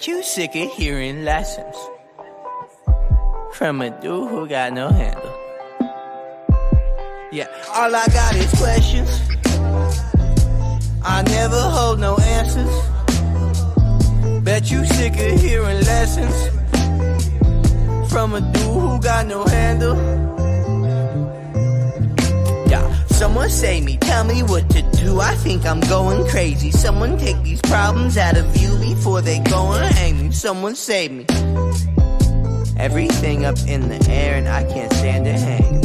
You sick of hearing lessons from a dude who got no handle. Yeah, all I got is questions. I never hold no answers. Bet you sick of hearing lessons from a dude who got no handle. Yeah, someone save me, tell me what to do. I think I'm going crazy. Someone take these problems out of view before they go and hang me. Someone save me. Everything up in the air and I can't stand to hang.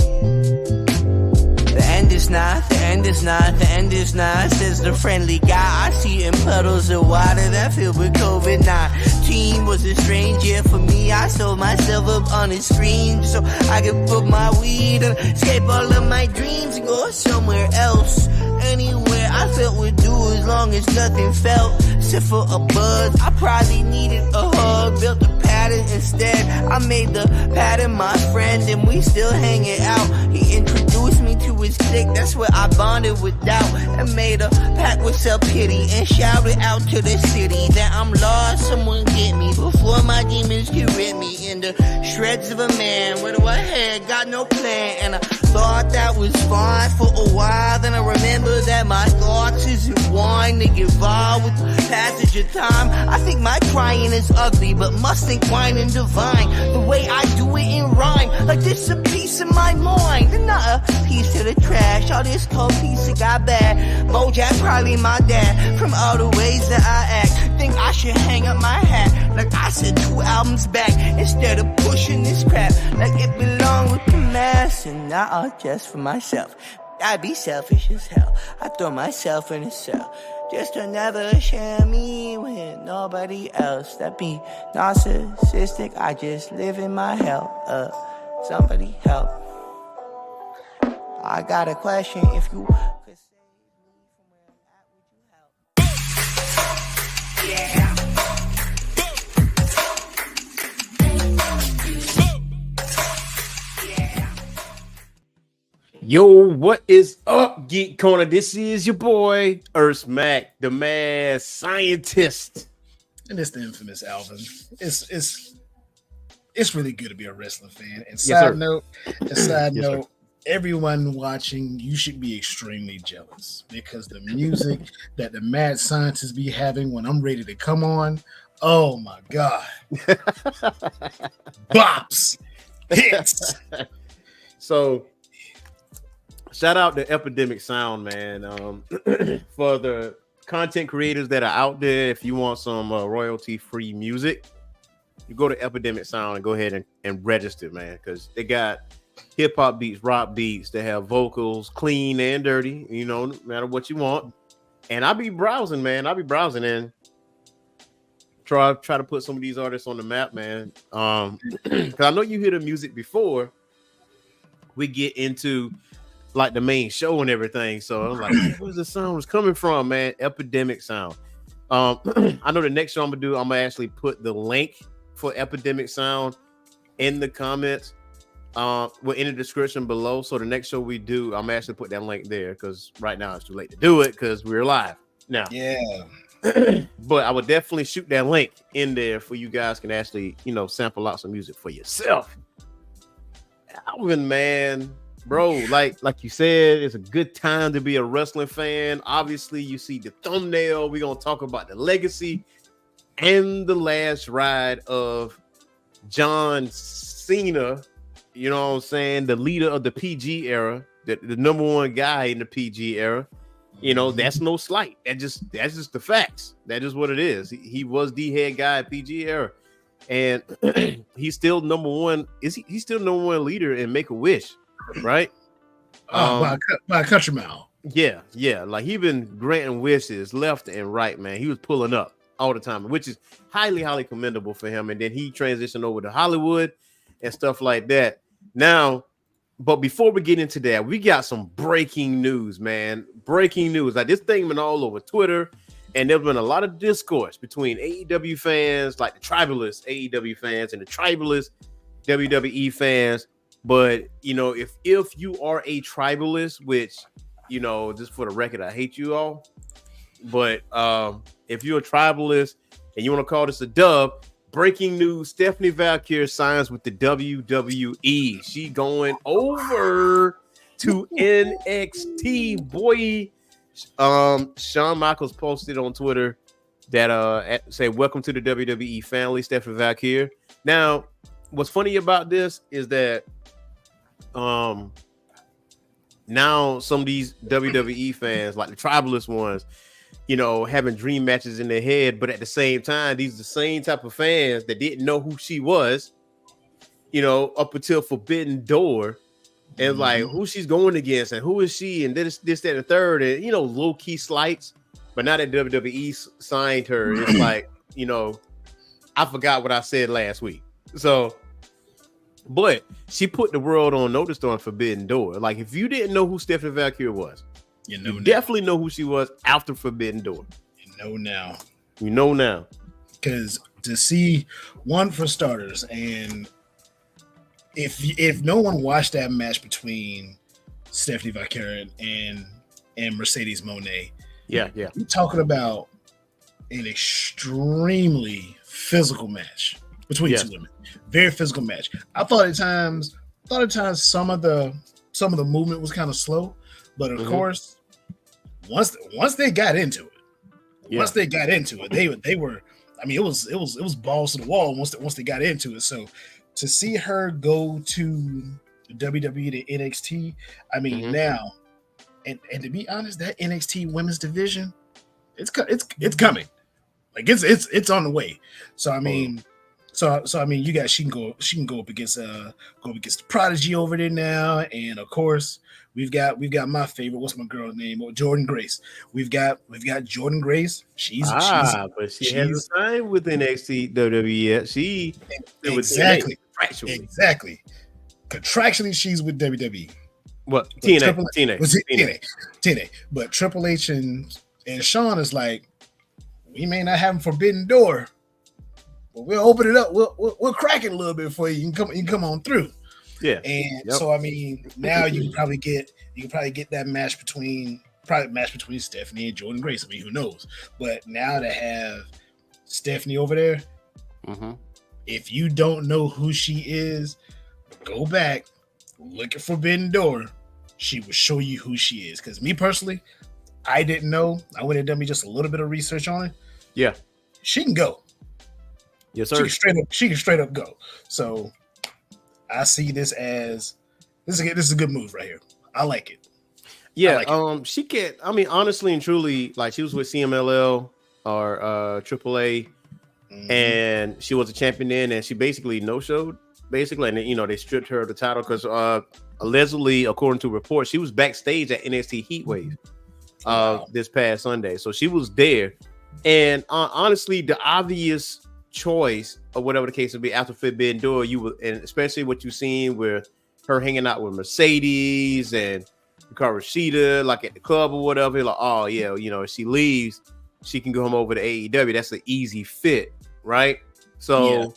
The end is not, the end is not, the end is not, says the friendly guy. I see in puddles of water that filled with COVID-19. Was a strange year for me. I sold myself up on a screen so I could put my weed and escape all of my dreams and go somewhere else. Anywhere I felt would do as long as nothing felt. Except for a buzz, I probably needed a hug. Built a pattern instead. I made the pattern my friend and we still hanging out. He introduced me to his clique, that's where I bonded with doubt. And made a pact with self-pity and shouted out to the city that I'm lost, someone get me before my demons can rip me into shreds of a man with a white head, got no plan. And I thought that was fine for a while, then I remember that my thoughts isn't wine. They get wild with the passage of time. I think my crying is ugly, but must think whining divine. The way I do it in rhyme, like this a piece of my mind and not a piece of the trash. All this cold pizza got bad. Bojack probably my dad. From all the ways that I act, think I should hang up my hat. Like I said 2 albums back, instead of pushing this crap like it belonged with the mass and not all just for myself. I'd be selfish as hell. I throw myself in a cell just to never share me with nobody else. That be narcissistic. I just live in my hell. Somebody help. I got a question. If you could save me from where I'm at, would you help? Yeah. Yo, what is up, Geek Corner? This is your boy, Earth Mac, the mad scientist. And it's the infamous Alvin. It's really good to be a wrestling fan. And side note, everyone watching, you should be extremely jealous because the music that the mad scientists be having when I'm ready to come on, oh my God. Bops. Hits. So shout out to Epidemic Sound, man. For the content creators that are out there, if you want some royalty-free music, you go to Epidemic Sound and go ahead and register, man, because they got hip-hop beats, rock beats. They have vocals, clean and dirty, no matter what you want. And I'll be browsing, man. And try to put some of these artists on the map, man. Because I know you hear the music before we get into like the main show and everything. So I was like, where's the sound coming from, man? Epidemic Sound. I know the next show I'm gonna actually put the link for Epidemic Sound in the comments, in the description below. So the next show we do, I'm actually put that link there because right now it's too late to do it because we're live now. Yeah. But I would definitely shoot that link in there for you guys can actually, sample out some music for yourself. Alvin, man. Bro, like you said, it's a good time to be a wrestling fan. Obviously, you see the thumbnail. We're going to talk about the legacy and the last ride of John Cena, you know what I'm saying? The leader of the PG era, the number one guy in the PG era. That's no slight. That's just the facts. That is what it is. He was the head guy at PG era. And he's still number one. He's still number one leader in Make-A-Wish. Right? By a country mile. Yeah. Like he been granting wishes left and right, man. He was pulling up all the time, which is highly, highly commendable for him. And then he transitioned over to Hollywood and stuff like that. Now, but before we get into that, we got some breaking news, man. Breaking news. Like this thing been all over Twitter, and there's been a lot of discourse between AEW fans, like the tribalist AEW fans, and the tribalist WWE fans. But if you are a tribalist, which just for the record, I hate you all. But if you're a tribalist and you want to call this a dub, breaking news: Stephanie Valkyrie signs with the WWE. She going over to NXT. Boy, Shawn Michaels posted on Twitter that say, "Welcome to the WWE family, Stephanie Valkyrie." Now, what's funny about this is that now some of these WWE fans, like the tribalist ones, having dream matches in their head, but at the same time, these are the same type of fans that didn't know who she was, up until Forbidden Door, and like who she's going against and who is she, and this, that, and the third, and low key slights. But now that WWE signed her, it's like, I forgot what I said last week. So, but she put the world on notice on Forbidden Door. Like, if you didn't know who Stephanie Valkyrie was, you definitely know who she was after Forbidden Door. You know now. Because to see, one, for starters, and if no one watched that match between Stephanie Valkyrie and Mercedes Moné, you're talking about an extremely physical match between two women. Very physical match. I thought at times some of the movement was kind of slow, but of course, once they got into it, they were. I mean, it was balls to the wall once they got into it. So to see her go to WWE to NXT, I mean now, and to be honest, that NXT women's division, it's coming, like it's on the way. So I mean. So I mean, she can go up against the Prodigy over there now, and of course we've got my favorite. What's my girl's name? Jordan Grace. We've got Jordan Grace. She's hasn't signed with NXT WWE yet. She exactly. Contractually, she's with WWE. What TNA. But Triple H and Shawn is like, we may not have Forbidden Door, but we'll open it up. We'll crack it a little bit for you. You can come on through. Yeah. And so I mean, now you can probably get that match between Stephanie and Jordan Grace. I mean, who knows? But now to have Stephanie over there, if you don't know who she is, go back, look at Forbidden Door. She will show you who she is. Because me personally, I didn't know. I went and done me just a little bit of research on it. Yeah. She can go. Yes, sir. She can straight up go. So I see this as this is a good move right here. I like it. Yeah, she can't. I mean, honestly and truly, like she was with CMLL or AAA, and she was a champion then, and she basically no-showed, and then, they stripped her of the title because allegedly, according to reports, she was backstage at NXT Heatwave this past Sunday, so she was there, and honestly, the obvious choice or whatever the case would be after Forbidden Door, and especially what you've seen with her hanging out with Mercedes and Rashida, like at the club or whatever, like, oh yeah, if she leaves, she can go home over to AEW. That's an easy fit, right? So,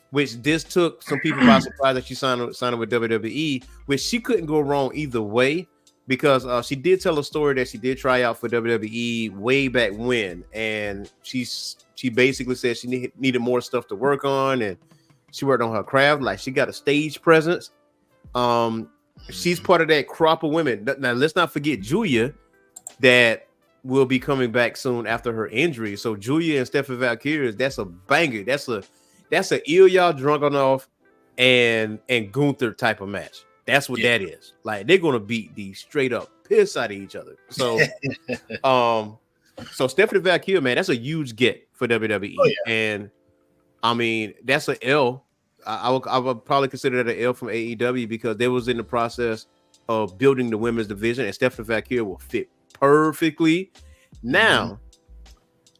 which this took some people by surprise that she signed with WWE, which she couldn't go wrong either way, because she did tell a story that she did try out for WWE way back when, and she basically said she needed more stuff to work on, and she worked on her craft. Like, she got a stage presence. She's part of that crop of women. Now, let's not forget Julia, that will be coming back soon after her injury. So Julia and Stephanie Valkyrie, that's a banger. That's a Ilya Dragunov and Gunther type of match. That's what that is. Like, they're gonna beat the straight up piss out of each other. So so Stephanie Valkyrie, man, that's a huge get for WWE. Oh, yeah. And I mean, that's an L. I would probably consider that an L from AEW, because they was in the process of building the women's division, and Stephanie Valkyrie will fit perfectly. Now,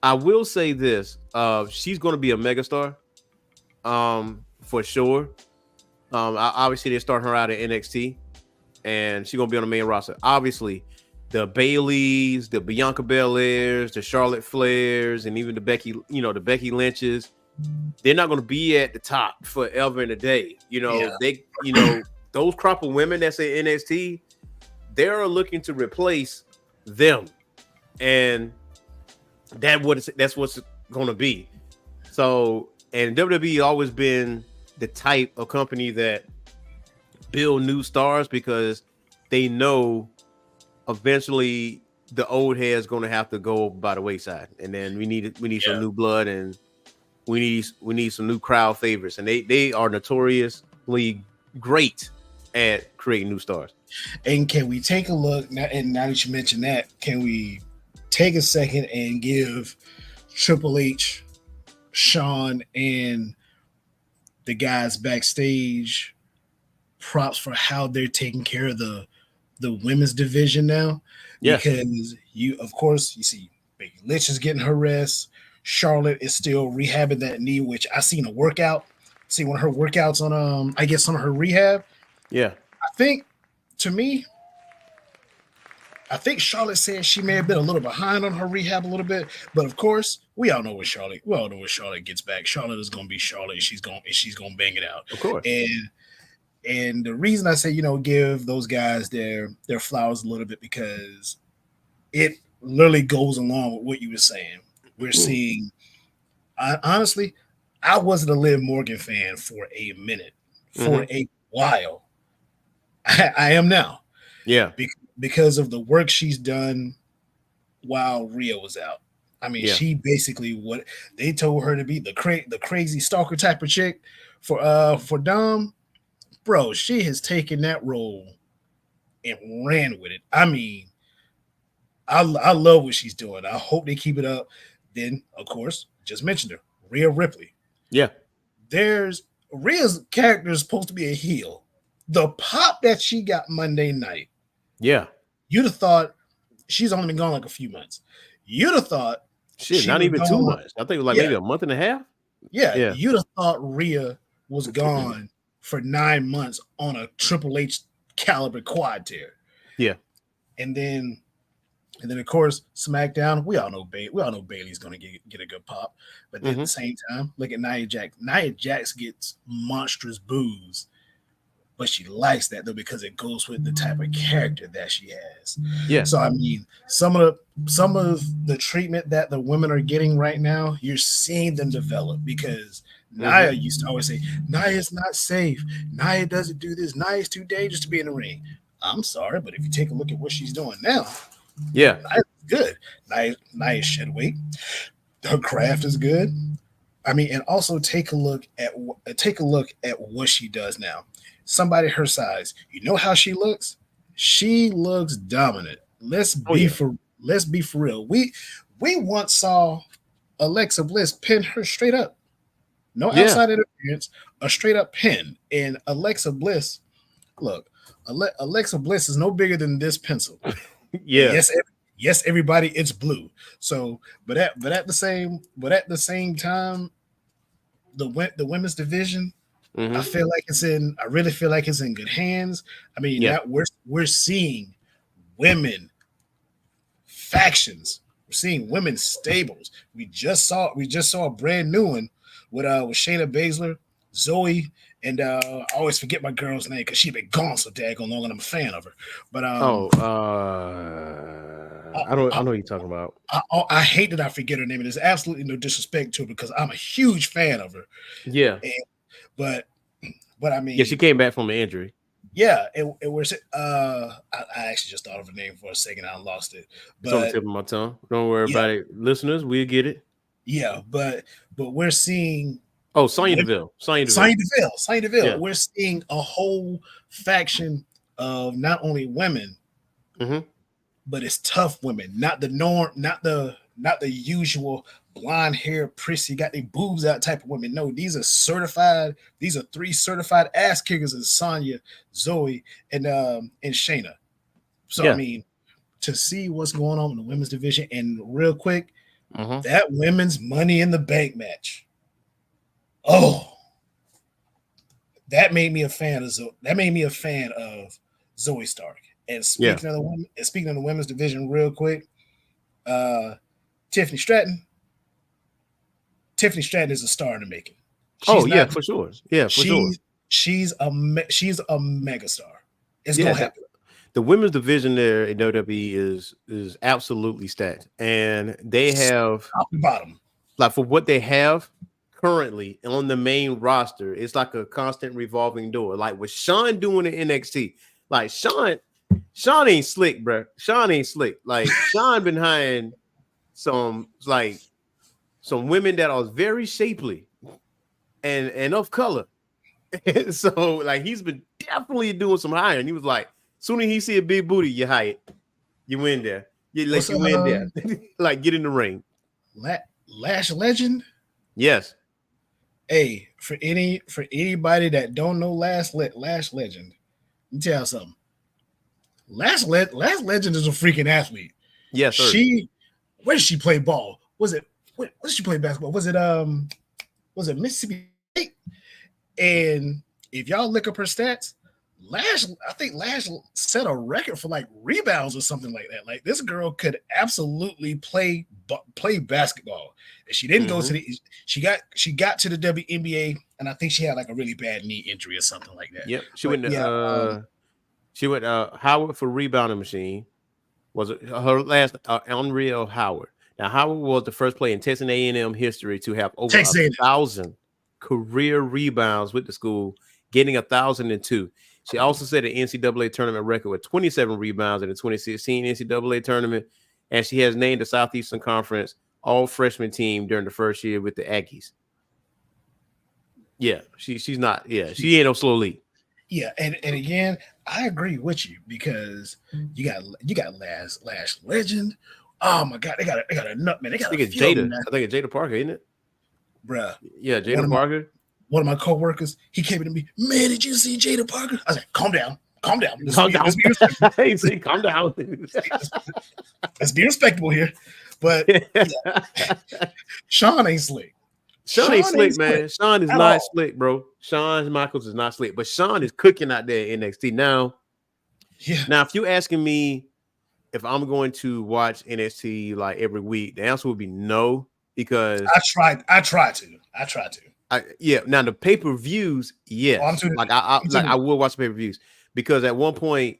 I will say this: she's going to be a megastar, for sure. Obviously, they start her out at NXT, and she's going to be on the main roster. Obviously, the Baileys, the Bianca Belairs, the Charlotte Flairs, and even the Becky Lynches. They're not going to be at the top forever and a day. They, those crop of women that's in NXT, they're looking to replace them, and that's what's going to be. So, and WWE always been the type of company that build new stars because they know eventually the old hair is going to have to go by the wayside, and then we need some new blood, and we need some new crowd favorites, and they are notoriously great at creating new stars. And can we take a look now? And now that you mentioned that, can we take a second and give Triple H, Shawn, and the guys backstage props for how they're taking care of the women's division now? Yes. Because of course, you see Becky Lynch is getting her rest. Charlotte is still rehabbing that knee, which I seen a workout. See one of her workouts on I guess some of her rehab. Yeah. I think Charlotte said she may have been a little behind on her rehab a little bit, but of course, we all know when Charlotte gets back. Charlotte is going to be Charlotte, and she's going to bang it out. Of course. And the reason I say, give those guys their flowers a little bit, because it literally goes along with what you were saying. We're seeing, honestly, I wasn't a Liv Morgan fan for a minute, for a while. I am now. Yeah. Because of the work she's done while Rhea was out. I mean, she basically what they told her to be the crazy stalker type of chick for Dom. Bro, she has taken that role and ran with it. I mean, I love what she's doing. I hope they keep it up. Then, of course, just mentioned her, Rhea Ripley. Yeah. Rhea's character is supposed to be a heel. The pop that she got Monday night. Yeah. You'd have thought she's only been gone like a few months. You'd have thought not even 2 months. I think it was like maybe a month and a half. Yeah. You'd have thought Rhea was gone for 9 months on a Triple H caliber quad tear. Yeah. And then of course SmackDown, we all know Bayley's gonna get a good pop. But then at the same time, look at Nia Jax. Nia Jax gets monstrous boos. But she likes that though, because it goes with the type of character that she has. Yeah. So I mean, some of the treatment that the women are getting right now, you're seeing them develop, because Nia used to always say, Nia's not safe. Nia doesn't do this. Nia's too dangerous to be in the ring. I'm sorry, but if you take a look at what she's doing now, Nia's good. Nia shed weight. Her craft is good. I mean, and also take a look at what she does now. Somebody her size, you know how she looks? She looks dominant. Let's be for real. We once saw Alexa Bliss pin her straight up. No outside interference, a straight up pin. And Alexa Bliss, look, Alexa Bliss is no bigger than this pencil. Yeah. Yes, everybody, it's blue. So, but at the same time, the women's division, I really feel like it's in good hands. I mean, now we're seeing women factions. We're seeing women stables. We just saw a brand new one with Shayna Baszler, Zoe, and I always forget my girl's name because she's been gone so daggone long, and I'm a fan of her. But I know what you're talking about. I hate that I forget her name, and there's absolutely no disrespect to her because I'm a huge fan of her. Yeah. But I mean, she came back from an injury. Yeah, it was. I actually just thought of her name for a second. I lost it. But, it's on the tip of my tongue. Don't worry about it, listeners. We'll get it. Yeah, but we're seeing. Oh, Sonya Deville. Sonya Deville. Yeah. We're seeing a whole faction of not only women, but it's tough women, not the norm, not the usual blonde hair, prissy, got their boobs out type of women. No, these are 3 certified ass kickers in Sonya, Zoe, and Shayna. So I mean, to see what's going on in the women's division, and real quick, that women's Money in the Bank match. Oh, that made me a fan of Zoe Stark. And speaking of the women's division, real quick, Tiffany Stratton is a star in the making. For sure. Yeah, for sure. She's a megastar. It's gonna happen. The women's division there in WWE is absolutely stacked, and they have top to bottom. Like for what they have, currently on the main roster, it's like a constant revolving door. Like with Sean doing the NXT, like Sean ain't slick, bro. Sean ain't slick. Like Sean behind some women that are very shapely and of color. So like he's been definitely doing some hiring. He was like, soon as he see a big booty, you hire it. You in there. You let you in there. Like get in the ring. Lash Legend. Yes. Hey, for anybody that don't know Lash Legend, let me tell you something. Lash Legend is a freaking athlete. Yes, sir. Where did she play ball? What did she play basketball? Was it Mississippi State? And if y'all look up her stats, I think Lash set a record for like rebounds or something like that. Like this girl could absolutely play basketball. And she didn't go to she got to the WNBA, and I think she had like a really bad knee injury or something like that. Yep. She went Howard for rebounding machine. Was it her last Unreal Howard? Now Howard was the first player in Texas A&M history to have over 1,000 career rebounds with the school, getting 1,002. She also set an NCAA tournament record with 27 rebounds in the 2016 NCAA tournament, and she has named the Southeastern Conference all freshman team during the first year with the Aggies. Yeah, she's not. Yeah, she ain't no slow lead. Yeah, and again, I agree with you because you got Lash Legend. Oh my God, they got a nut, man. They got. I think it's Jada Parker, isn't it? Bruh. Yeah, Jada Parker. One of my coworkers, he came to me, man, did you see Jada Parker? I said, calm down. Calm down. Calm down. Let's be respectable here. But yeah. Sean ain't slick. Sean ain't slick, man. Sean is not slick, bro. Shawn Michaels is not slick, but Sean is cooking out there in NXT now. Yeah. Now, if you asking me if I'm going to watch NXT like every week, the answer would be no, because I try to. Now the pay-per-views, yes. I will watch pay-per-views because at one point,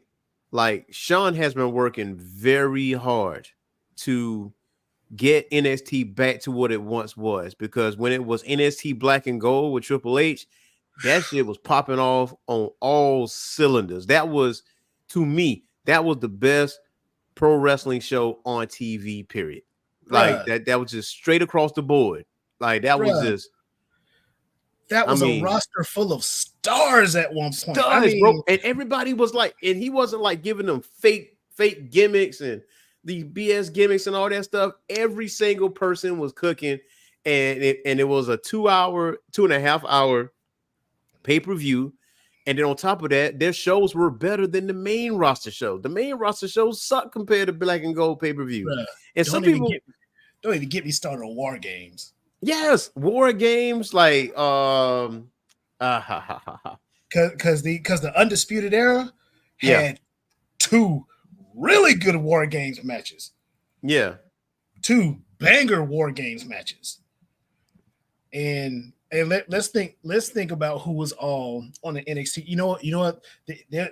like Sean has been working very hard to get NXT back to what it once was, because when it was NXT Black and Gold with Triple H, that shit was popping off on all cylinders. That was, to me, that was the best pro wrestling show on TV, period. Like that was just straight across the board. Like that was just. That was a roster full of stars at one point. Bro. And everybody was like, and he wasn't like giving them fake gimmicks and these BS gimmicks and all that stuff. Every single person was cooking, and it was a 2.5 hour pay-per-view. And then on top of that, their shows were better than the main roster show. The main roster shows suck compared to Black and Gold pay-per-view. And some people don't even get me started on War Games. Yes, War Games, like because the Undisputed Era had two really good War Games matches. Yeah, two banger War Games matches. And let's think about who was all on the NXT. You know what? There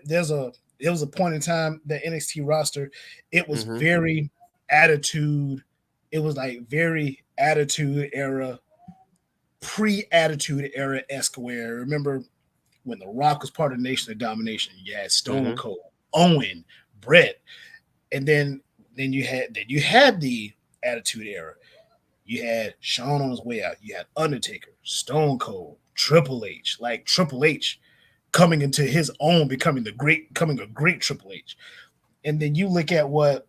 was a point in time that NXT roster, it was very attitude. It was like very attitude era, pre-attitude era-esque, where remember when The Rock was part of the Nation of Domination, you had Stone Cold, Owen, Brett, and then you had the attitude era. You had Shawn on his way out. You had Undertaker, Stone Cold, Triple H, like Triple H coming into his own, becoming a great Triple H. And then you look at what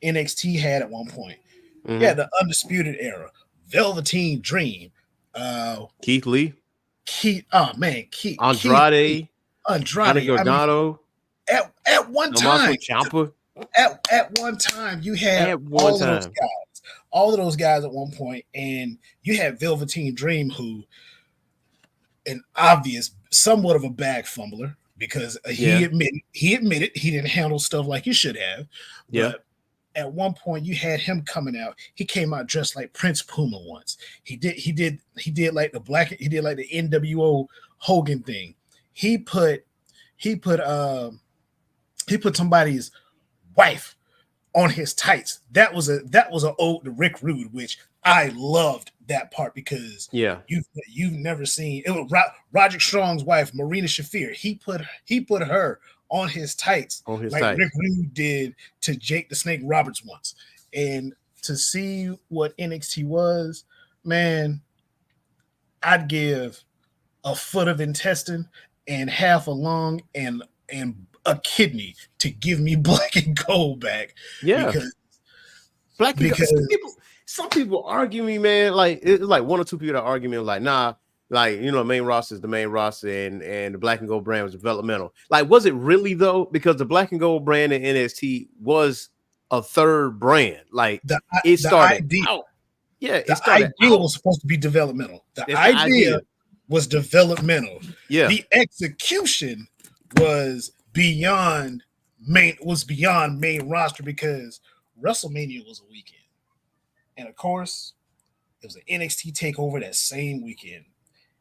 NXT had at one point. Yeah, the Undisputed Era, Velveteen Dream, Keith Lee, Andrade Gargano. At one time, Ciampa. At one time, you had all of those guys at one point, and you had Velveteen Dream, who an obvious, somewhat of a bag fumbler, because he admitted he didn't handle stuff like he should have. Yeah. But at one point, you had him coming out. He came out dressed like Prince Puma once. He did like the NWO Hogan thing. He put somebody's wife on his tights. That was an ode to Rick Rude, which I loved that part because Yeah. you've never seen it was Roderick Strong's wife, Marina Shafir. He put her on his tights On his like tights. Rick Rude did to Jake the Snake Roberts once. And to see what NXT was, man, I'd give a foot of intestine and half a lung and a kidney to give me black and gold back. Yeah. Because Black and some people argue me, man. Like it's like one or two people that argue me like, nah, like main roster is the main roster and the black and gold brand was developmental. Like, was it really though? Because the black and gold brand in NXT was a third brand. Like it started out. Yeah, it started idea out. was supposed to be developmental. The idea was developmental. Yeah. The execution was beyond main roster because WrestleMania was a weekend. And of course, it was an NXT takeover that same weekend.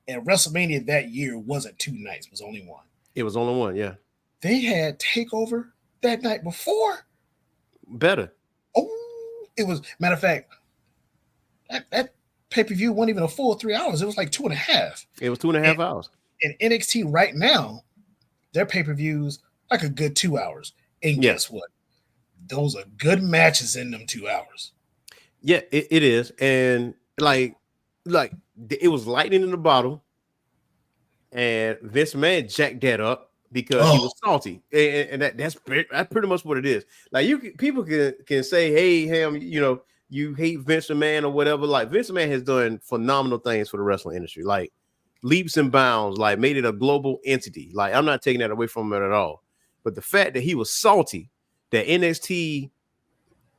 And WrestleMania that year wasn't 2 nights, it was only one. It was only one, yeah. They had takeover that night before. Better. Oh, it was matter of fact, that pay-per-view wasn't even a full 3 hours. It was like 2.5. It was 2.5 hours. And NXT right now, their pay-per-views like a good 2 hours. And guess what? Those are good matches in them 2 hours. Yeah, it is. And like it was lightning in the bottle. And Vince McMahon jacked that up because he was salty. And that's pretty much what it is. Like people can say, hey, Ham, you hate Vince McMahon or whatever. Like Vince McMahon has done phenomenal things for the wrestling industry, like leaps and bounds, like made it a global entity. Like I'm not taking that away from him at all. But the fact that he was salty that NXT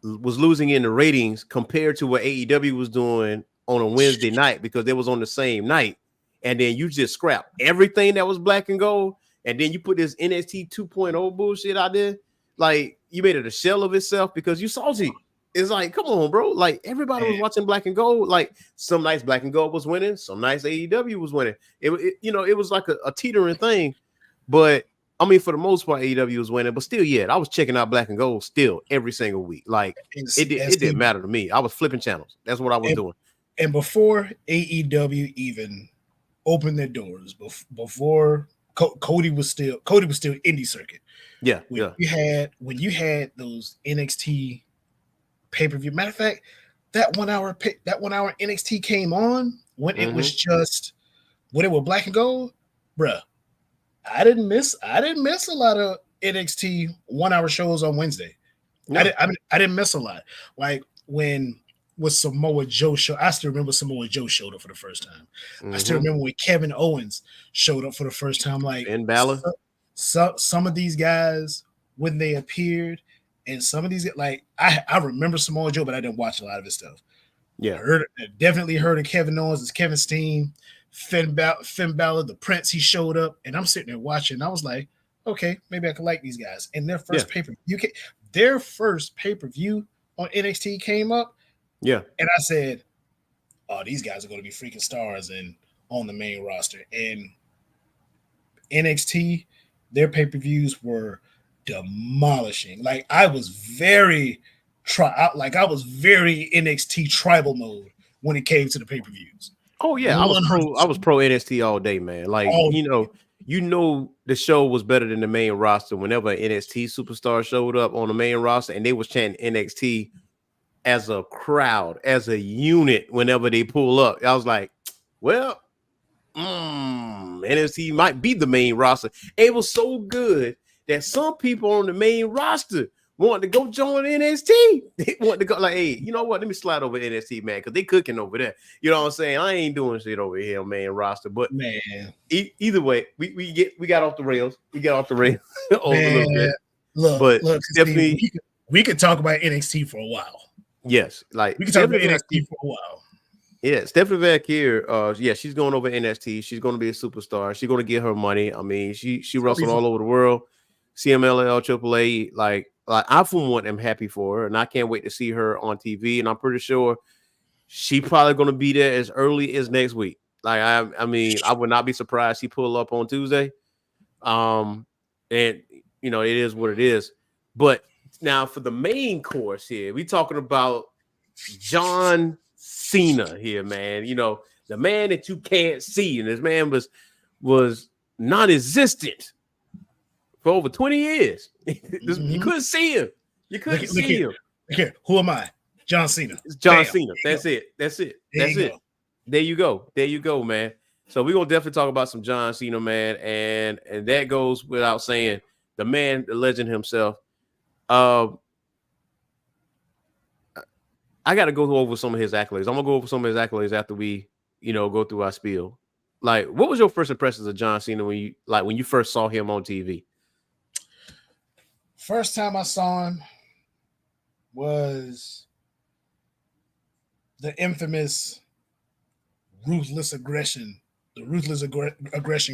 was losing in the ratings compared to what AEW was doing on a Wednesday night because they was on the same night, and then you just scrap everything that was black and gold, and then you put this NXT 2.0 bullshit out there, like you made it a shell of itself because you salty. It's like, come on, bro. Like everybody was watching black and gold. Like some nights black and gold was winning, some nights AEW was winning. It was like a teetering thing. But I mean, for the most part, AEW was winning. But still, yeah, I was checking out black and gold still every single week. Like it didn't matter to me. I was flipping channels. That's what I was doing. And before AEW even opened their doors, before Cody was still indie circuit. Yeah, when you had those NXT pay-per-view. Matter of fact, that 1 hour NXT came on when it was just when it was black and gold, bruh. I didn't miss a lot of NXT 1 hour shows on Wednesday. Yeah. I didn't miss a lot. Like when Samoa Joe show, I still remember Samoa Joe showed up for the first time. I still remember when Kevin Owens showed up for the first time. Like Ben Balor. Some of these guys when they appeared. And some of these, like I remember Samoa Joe, but I didn't watch a lot of his stuff. Yeah, I definitely heard of Kevin Owens, as Kevin Steen, Finn Balor, the Prince. He showed up, and I'm sitting there watching. And I was like, okay, maybe I could like these guys. And their first pay-per-view on NXT came up. Yeah, and I said, oh, these guys are going to be freaking stars and on the main roster. And NXT, their pay-per-views were demolishing. Like I was very NXT tribal mode when it came to the pay-per-views. Oh yeah, 100%. I was pro NXT all day, man. Like the show was better than the main roster whenever an NXT superstar showed up on the main roster and they was chanting NXT as a crowd, as a unit whenever they pull up. I was like, well, NXT might be the main roster. It was so good that some people on the main roster wanted to go join NXT. They wanted to go like, hey, you know what? Let me slide over NXT, man, because they cooking over there. You know what I'm saying? I ain't doing shit over here, main roster. But man, either way, we got off the rails. We got off the rails a little bit. Look, definitely we could talk about NXT for a while. Yes, like we can talk about NXT for a while. Yeah, Stephanie Valkyrie, she's going over NXT. She's going to be a superstar. She's going to get her money. I mean, she wrestled all over the world. CMLL, AAA, like I for one am happy for her, and I can't wait to see her on TV. And I'm pretty sure she probably going to be there as early as next week. Like I mean, I would not be surprised she pull up on Tuesday. And it is what it is. But now for the main course here, we talking about John Cena here, man. You know, the man that you can't see, and this man was non-existent for over 20 years. You couldn't see him. You couldn't see him. Look here. Who am I? John Cena. It's John Cena. That's it. That's it. That's it. There you go. There you go, man. So we're gonna definitely talk about some John Cena, man, and that goes without saying. The man, the legend himself. I got to go over some of his accolades. I'm gonna go over some of his accolades after we, go through our spiel. Like, what was your first impressions of John Cena when you first saw him on TV? First time I saw him was the infamous ruthless aggression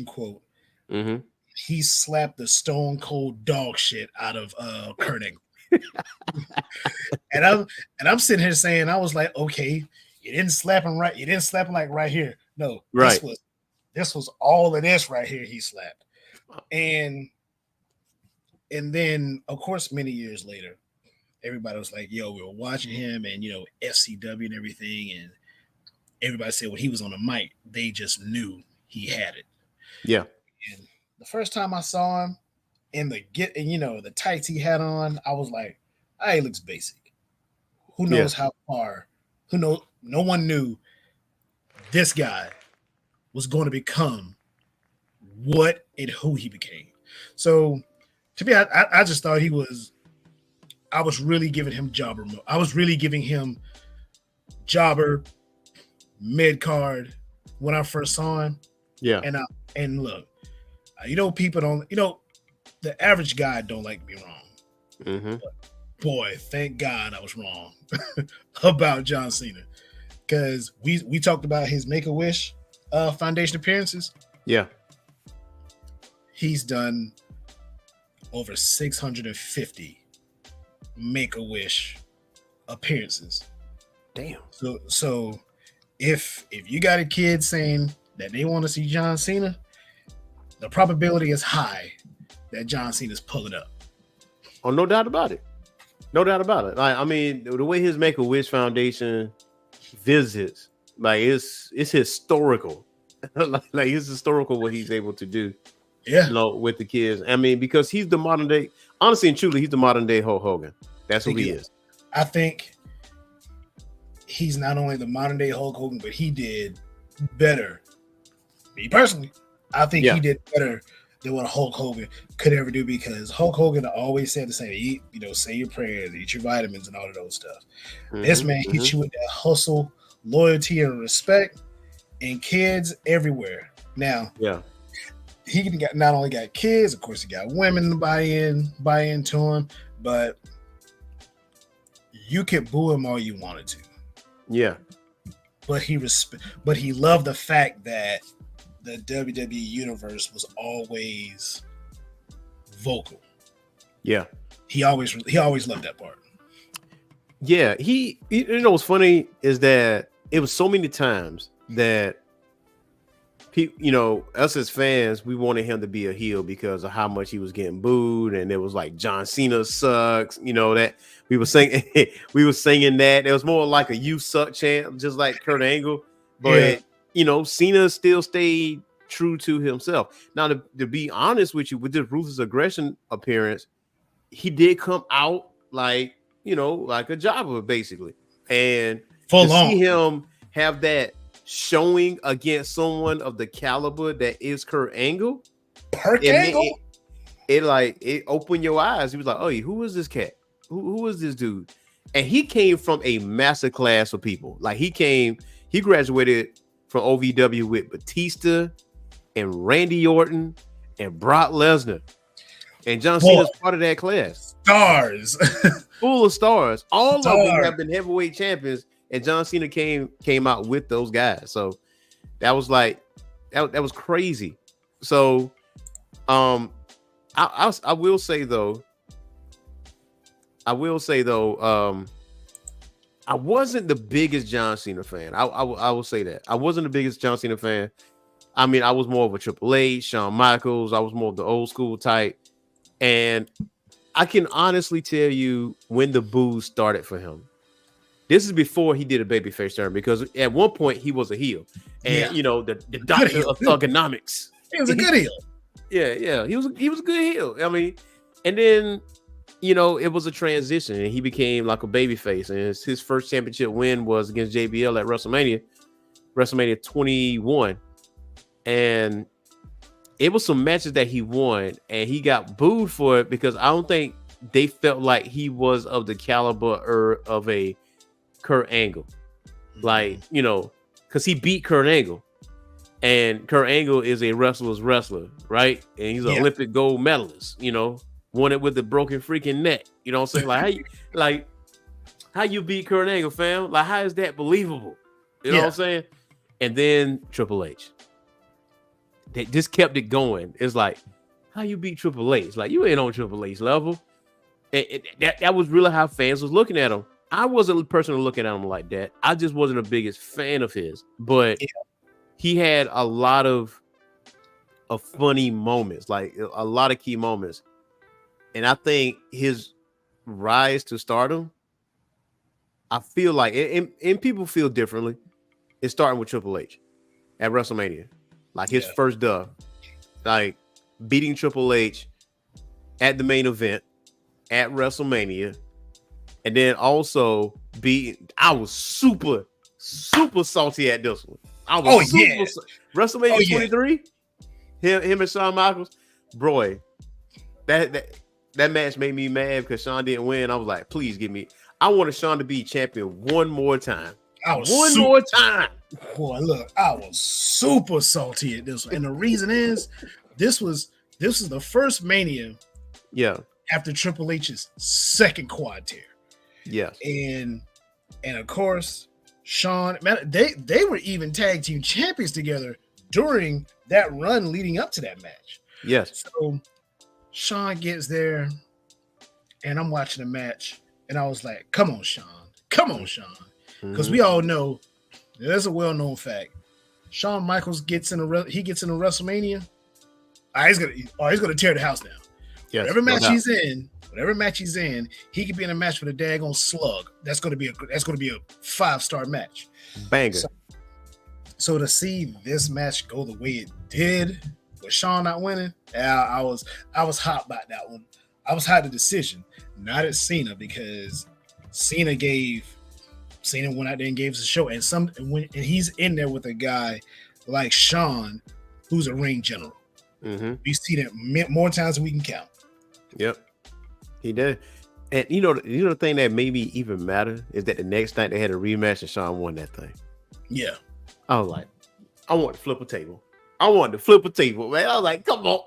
quote. Mm-hmm. He slapped the stone cold dog shit out of Kurt Angle. and I'm sitting here saying, I was like, okay, you didn't slap him right. You didn't slap him like right here. No, right. This was all of this right here. He slapped, and then of course many years later, everybody was like, yo, we were watching him, and FCW and everything, and everybody said when he was on the mic, they just knew he had it. Yeah. And the first time I saw him in the tights he had on, I was like, he looks basic. Who knows how far? No one knew this guy was going to become what and who he became. So to me, I just thought I was really giving him jobber mode. I was really giving him jobber mid card when I first saw him. Yeah. And look, people don't, the average guy don't like to be wrong. Mm-hmm. But boy, thank God I was wrong about John Cena, because we talked about his Make-A-Wish Foundation appearances. Yeah, he's done over 650 Make-A-Wish appearances. Damn. So if you got a kid saying that they want to see John Cena, the probability is high that John Cena's pulling up. Oh, no doubt about it. No doubt about it. Like, I mean, the way his Make-A-Wish Foundation visits, like, it's historical. like it's historical what he's able to do. Yeah. With the kids. I mean, because he's the modern day, honestly and truly, he's the modern day Hulk Hogan. That's who he is. I think he's not only the modern day Hulk Hogan, but he did better. Me personally, I think he did better than what Hulk Hogan could ever do, because Hulk Hogan always said the same: eat, say your prayers, eat your vitamins, and all of those stuff. Mm-hmm, this man hits you with that hustle, loyalty, and respect, and kids everywhere. Now, he not only got kids, of course, he got women to buy into him, but you could boo him all you wanted to. Yeah, but he loved the fact that the WWE universe was always vocal. Yeah, he always loved that part. Yeah, what's funny is that it was so many times that people, us as fans, we wanted him to be a heel because of how much he was getting booed, and it was like John Cena sucks. That we were singing that. It was more like a "you suck" chant, just like Kurt Angle, but. Cena still stayed true to himself. Now, to be honest with you, with this ruthless aggression appearance, he did come out like a jobber, basically. And see him have that showing against someone of the caliber that is Kurt Angle. It opened your eyes. He was like, oh, who is this cat? Who is this dude? And he came from a master class of people. Like, he graduated from OVW with Batista and Randy Orton and Brock Lesnar. And John Cena's part of that class. Stars. Full of stars. All of them have been heavyweight champions, and John Cena came out with those guys. So that was like that was crazy. So I will say though, I wasn't the biggest John Cena fan. I will say that. I wasn't the biggest John Cena fan. I mean, I was more of a Triple H, Shawn Michaels. I was more of the old school type. And I can honestly tell you when the boos started for him. This is before he did a babyface turn, because at one point he was a heel, and the doctor of thugonomics. He was a good heel. Yeah, he was a good heel. I mean, and then it was a transition, and he became like a babyface, and his first championship win was against JBL at WrestleMania 21, and it was some matches that he won, and he got booed for it because I don't think they felt like he was of the caliber of a Kurt Angle, like because he beat Kurt Angle, and Kurt Angle is a wrestler's wrestler, right? And he's an Olympic gold medalist, won it with the broken freaking neck. You know what I'm saying? How you beat Kurt Angle, fam? Like, how is that believable? You know what I'm saying? And then Triple H, they just kept it going. It's like, how you beat Triple H? Like, you ain't on Triple H level. That was really how fans was looking at him. I wasn't personally looking at him like that. I just wasn't the biggest fan of his, but he had a lot of funny moments, like a lot of key moments. And I think his rise to stardom, I feel like, and people feel differently, it's starting with Triple H at WrestleMania. Like his first dub, like beating Triple H at the main event at WrestleMania. And then also I was super, super salty at this one. I was WrestleMania 23, him and Shawn Michaels, bro. That match made me mad because Shawn didn't win. I was like, please give me. I wanted Shawn to be champion one more time. More time. Boy, look, I was super salty at this one. And the reason is this was the first Mania after Triple H's second quad tear. Yes. And of course, Shawn, man, they were even tag team champions together during that run leading up to that match. Yes. So Shawn gets there, and I'm watching the match, and I was like, come on, Shawn. Because we all know, there's a well-known fact. Shawn Michaels gets in a WrestleMania. He's gonna tear the house down. Yes, whatever match he's in, he could be in a match with a daggone slug. That's gonna be a 5-star match. Banger. So to see this match go the way it did with Shawn not winning, I was hot about that one. I was hot at the decision, not at Cena, because Cena went out there and gave us a show, and he's in there with a guy like Shawn, who's a ring general. Mm-hmm. We've seen it more times than we can count. Yep, he did. And the thing that made me even matter is that the next night they had a rematch and Shawn won that thing. Yeah, I was like, I want to flip a table. Man. I was like, come on.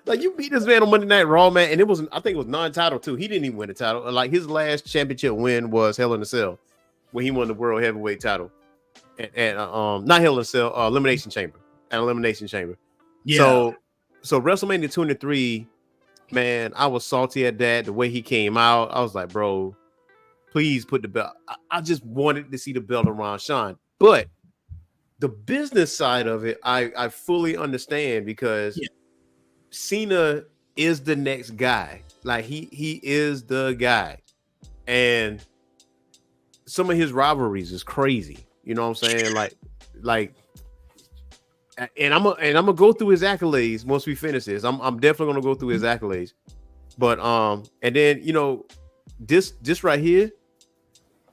Like, you beat this man on Monday Night Raw, man, and I think it was non-title too. He didn't even win the title. Like, his last championship win was Hell in a Cell, when he won the World Heavyweight title. And not Hell in a Cell, Elimination Chamber. Yeah. So WrestleMania 23, man, I was salty at that. The way he came out, I was like, bro, please put the belt. I just wanted to see the belt around Shawn. But the business side of it, I fully understand, because Cena is the next guy. Like, he is the guy. And some of his rivalries is crazy. You know what I'm saying? Like, and I'm gonna go through his accolades once we finish this. I'm definitely gonna go through his accolades. But and then this right here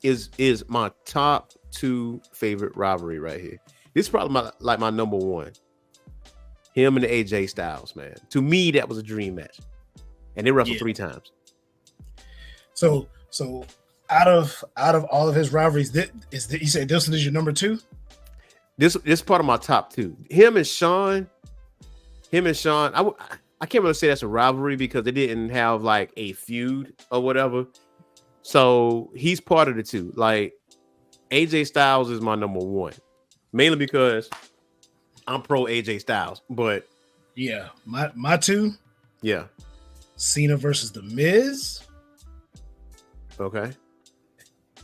is my top 2 favorite rivalry right here. This is probably my number 1. Him and the AJ Styles, man. To me, that was a dream match, and they wrestled 3 times. So out of all of his rivalries, you said this is your number 2? This is part of my top 2. Him and Shawn. I can't really say that's a rivalry because they didn't have like a feud or whatever. So he's part of the 2. Like, AJ Styles is my number 1, mainly because I'm pro AJ Styles. But yeah, my 2. Yeah, Cena versus The Miz. Okay.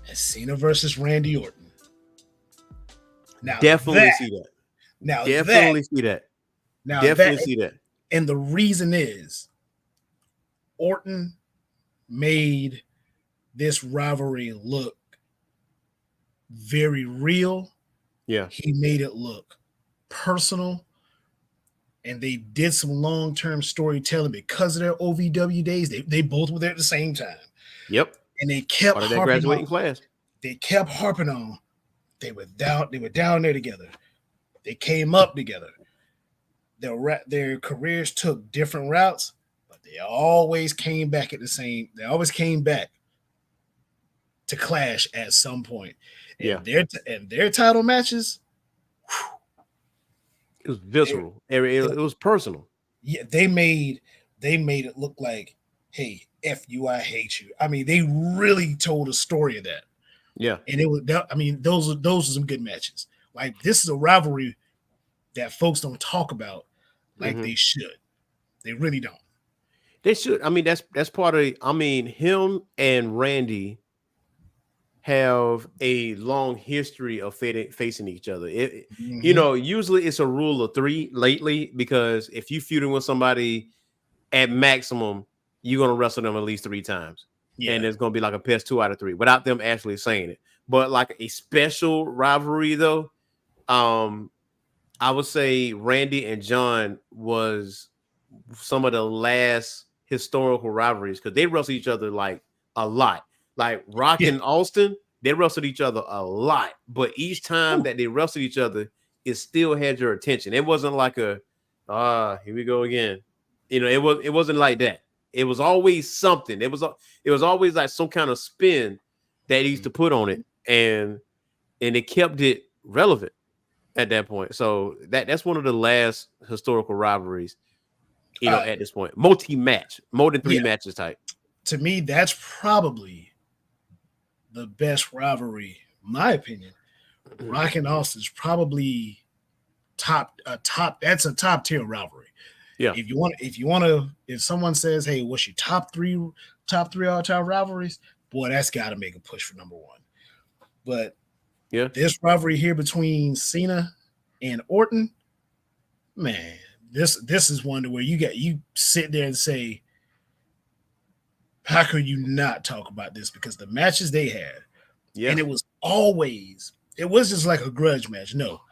And Cena versus Randy Orton. Now definitely see that. Now definitely see that. Now definitely see that. And the reason is Orton made this rivalry look very real. Yeah. He made it look personal. And they did some long-term storytelling because of their OVW days. They both were there at the same time. Yep. And they kept Part of that harping graduating on. class. They kept harping on. They were down there together. They came up together. Their careers took different routes, but they always came back at the same. They always came back to clash at some point. And their title matches. It was visceral. It was personal. Yeah, they made it look like, hey, F you, I hate you. I mean, they really told a story of that. Yeah. And it was, I mean, those are some good matches. Like, this is a rivalry that folks don't talk about like they should. They really don't. They should. I mean, that's part of. I mean, him and Randy have a long history of facing each other. You know, usually it's a rule of 3 lately, because if you feuding with somebody at maximum, you're gonna wrestle them at least 3 times, and it's gonna be like a best 2 out of 3 without them actually saying it. But like a special rivalry, though, I would say Randy and John was some of the last historical rivalries, because they wrestled each other like a lot. Like Rock and Austin, they wrestled each other a lot, but each time that they wrestled each other, it still had your attention. It wasn't like here we go again. You know, it wasn't like that. It was always something. It was always like some kind of spin that he used to put on it, and it kept it relevant at that point. So that's one of the last historical rivalries, you know, at this point. Multi-match, more than 3 matches type. To me, that's probably the best rivalry, in my opinion. Rock and Austin's probably that's a top tier rivalry. Yeah. If someone says, hey, what's your top three all-time rivalries? Boy, that's got to make a push for number 1. But this rivalry here between Cena and Orton, man, this is one where you sit there and say, how could you not talk about this? Because the matches they had, and it was just like a grudge match. No,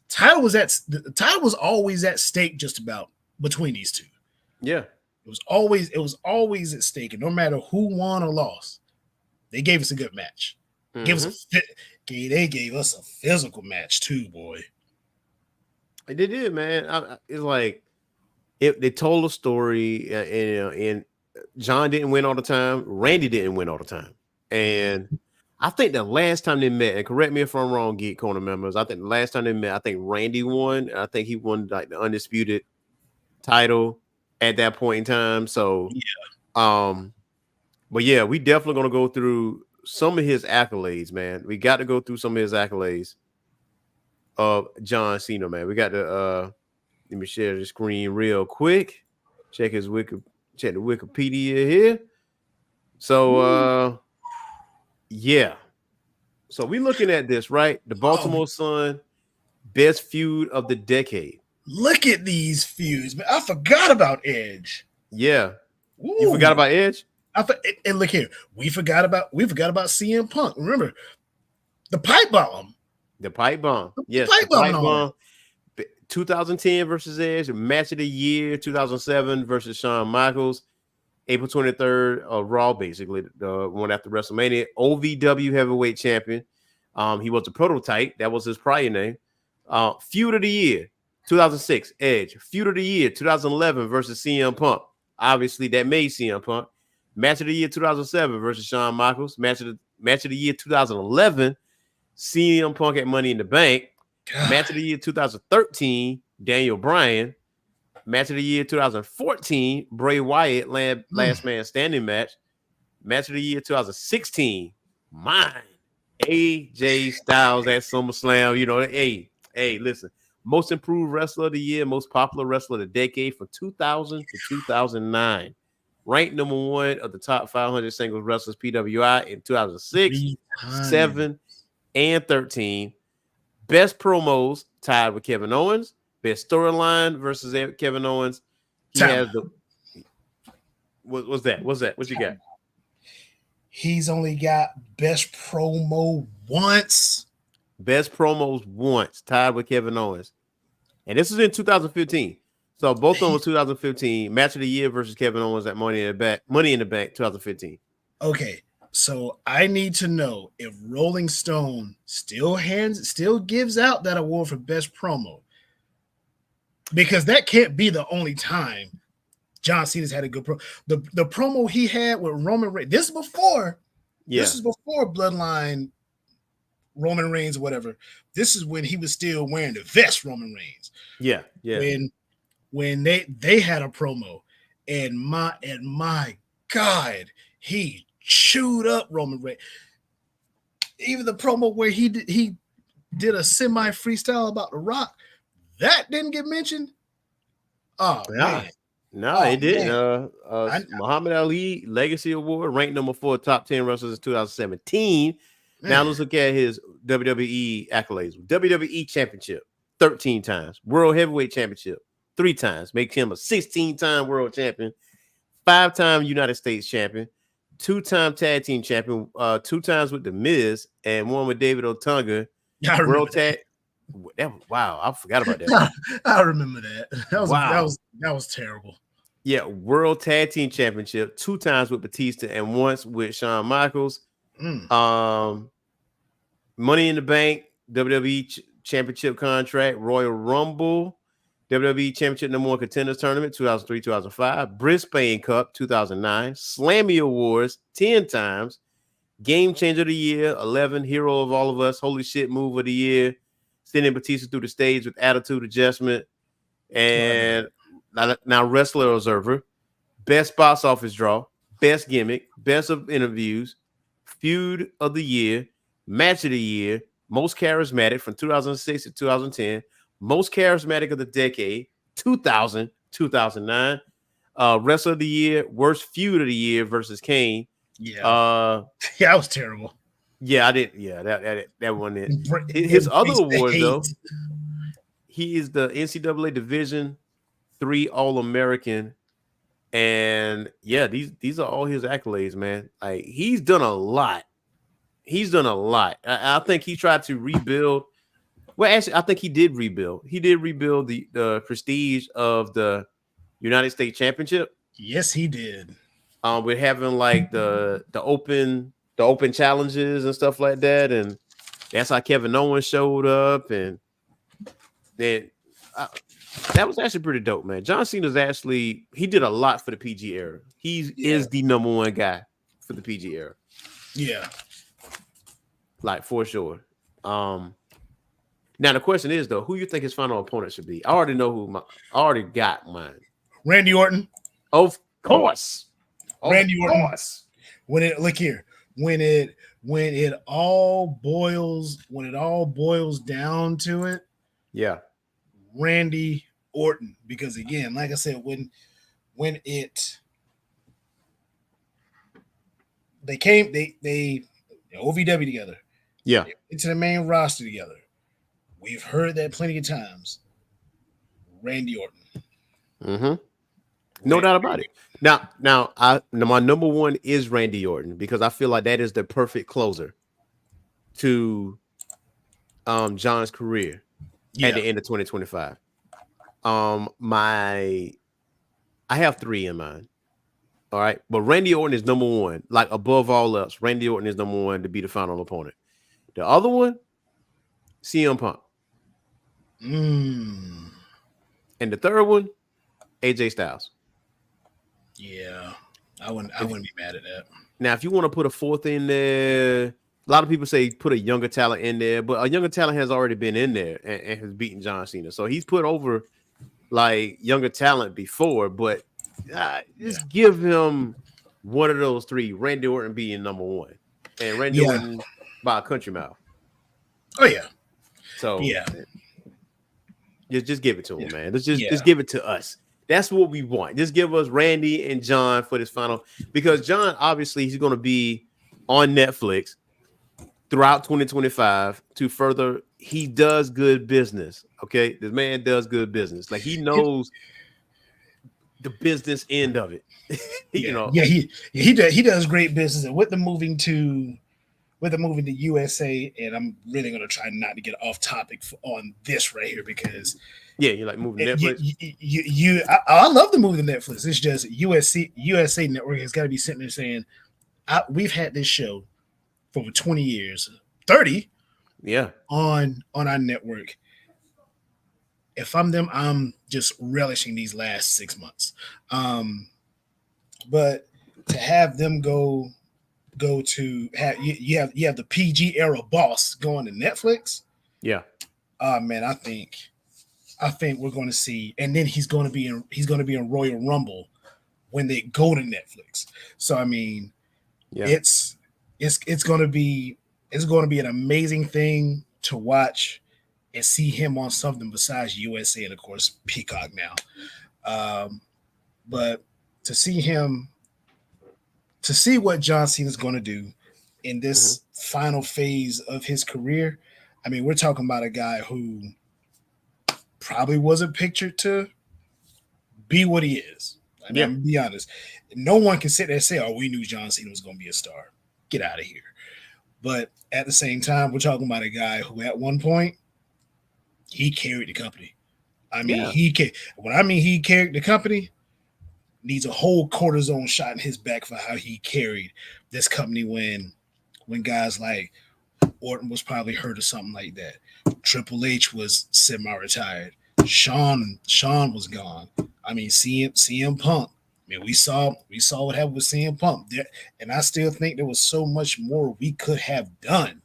the title was always at stake, just about between these two. Yeah, it was always at stake, and no matter who won or lost, they gave us a good match. They gave us a physical match too, boy. They did, man. It's like they told a story, and John didn't win all the time. Randy didn't win all the time. And I think the last time they met, and correct me if I'm wrong, Geek Corner members, I think the last time they met, I think Randy won. I think he won like the undisputed title at that point in time. So, but yeah, we definitely going to go through some of his accolades, man. We got to go through some of his accolades of John Cena, man. We got to, let me share the screen real quick. Check the Wikipedia here. So, So we looking at this, right? The Baltimore Sun best feud of the decade. Look at these feuds, man. I forgot about Edge. Yeah. Ooh. You forgot about Edge? And look here. We forgot about CM Punk. Remember the pipe bomb. Yes. The pipe bomb. 2010 versus Edge, match of the year, 2007 versus Shawn Michaels, April 23rd, Raw, basically, the one after WrestleMania. OVW heavyweight champion. He was a prototype. That was his prior name. Feud of the year, 2006, Edge. Feud of the year, 2011 versus CM Punk. Obviously, that made CM Punk. Match of the year, 2007 versus Shawn Michaels. Match of the year, 2011, CM Punk at Money in the Bank. God. Match of the year 2013, Daniel Bryan. Match of the year 2014, Bray Wyatt, last man standing match. Match of the year 2016, mine, AJ Styles at SummerSlam. You know, hey, listen, most improved wrestler of the year, most popular wrestler of the decade from 2000 to 2009. Ranked number 1 of the top 500 singles wrestlers PWI in 2006, 7, and 13. Best promos tied with Kevin Owens. Best storyline versus Kevin Owens. He has the. What's that? What you got? He's only got best promo once. Best promos once, tied with Kevin Owens. And this is in 2015. So both of them was 2015. Match of the year versus Kevin Owens at Money in the Bank 2015. Okay, so I need to know if Rolling Stone still gives out that award for best promo, because that can't be the only time John Cena's had a good promo. The promo he had with Roman Reigns. This is before Bloodline Roman Reigns or whatever. This is when he was still wearing the vest, Roman Reigns. Yeah. When they had a promo, and my God, he chewed up Roman Reigns. Even the promo where he did a semi freestyle about The Rock, that didn't get mentioned. Oh man. No, it didn't. Muhammad Ali Legacy Award, ranked number 4, top 10 wrestlers in 2017. Man. Now let's look at his WWE accolades. WWE Championship 13 times, World Heavyweight Championship 3 times, makes him a 16-time world champion, 5-time United States champion, 2-time tag team champion, 2 times with The Miz, and 1 with David Otunga. World tag. Wow, I forgot about that. I remember that. That was terrible. Yeah, World Tag Team Championship 2 times with Batista and once with Shawn Michaels. Money in the Bank, WWE Championship contract, Royal Rumble, WWE Championship number 1 Contenders Tournament 2003-2005, Brisbane Cup 2009, Slammy Awards 10 times, Game Changer of the Year 11, Hero of All of Us, Holy Shit Move of the Year, sending Batista through the stage with Attitude Adjustment, and now Wrestler Observer, Best Box Office Draw, Best Gimmick, Best of Interviews, Feud of the Year, Match of the Year, Most Charismatic from 2006 to 2010, Most Charismatic of the Decade, 2000, 2009, Wrestler of the Year, Worst Feud of the Year versus Kane. Yeah, that was terrible. Yeah, I did. Yeah, that one. His other awards though, he is the NCAA Division III All-American, and yeah, these are all his accolades, man. Like, he's done a lot. I think he tried to rebuild. Well, actually, I think he did rebuild. He did rebuild the prestige of the United States Championship. Yes, he did. With having like the open challenges and stuff like that, and that's how Kevin Owens showed up, and then that was actually pretty dope, man. John Cena's he did a lot for the PG era. He is the number 1 guy for the PG era. Yeah, like for sure. Now the question is though, who you think his final opponent should be? I already know I already got mine. Randy Orton, of course. Randy Orton. When it all boils down to it, yeah, Randy Orton. Because again, like I said, when they OVW together, yeah, into the main roster together. We've heard that plenty of times. Randy Orton. Mm-hmm. No doubt about it. Now, my number 1 is Randy Orton, because I feel like that is the perfect closer to John's career at the end of 2025. I have 3 in mind. All right, but Randy Orton is number 1, like above all else. Randy Orton is number 1 to be the final opponent. The other one, CM Punk. And the third one, AJ Styles. Yeah, I wouldn't be mad at that. Now, if you want to put a 4th in there, a lot of people say put a younger talent in there, but a younger talent has already been in there and has beaten John Cena. So he's put over like younger talent before, but just give him one of those 3. Randy Orton being number 1, and Randy Orton by a country mile. Oh yeah. So just give it to him, man. Let's just give it to us. That's what we want. Just give us Randy and John for this final, because John, obviously, he's going to be on Netflix throughout 2025 to further. He does good business. Okay. This man does good business. Like, he knows the business end of it. You know, he does great business, and with the moving to USA, and I'm really gonna try not to get off topic on this right here because yeah, you like moving Netflix. I love the movie to Netflix. It's just USA Network has got to be sitting there saying, we've had this show for over 20 years, 30, yeah, on our network. If I'm them, I'm just relishing these last 6 months. But to have them go to have you have the PG era boss going to Netflix. Yeah. Man, I think we're going to see, and then he's going to be in Royal Rumble when they go to Netflix. So I mean, yeah, it's going to be an amazing thing to watch and see him on something besides USA and of course Peacock now. But to see what John Cena is going to do in this final phase of his career, I mean, we're talking about a guy who probably wasn't pictured to be what he is. I mean, I'm gonna be honest. No one can sit there and say, "Oh, we knew John Cena was going to be a star." Get out of here. But at the same time, we're talking about a guy who, at one point, he carried the company. I mean, he carried the company, needs a whole cortisone shot in his back for how he carried this company when guys like Orton was probably hurt or something like that. Triple H was semi-retired. Sean was gone. I mean, CM Punk. I mean, we saw what happened with CM Punk, and I still think there was so much more we could have done.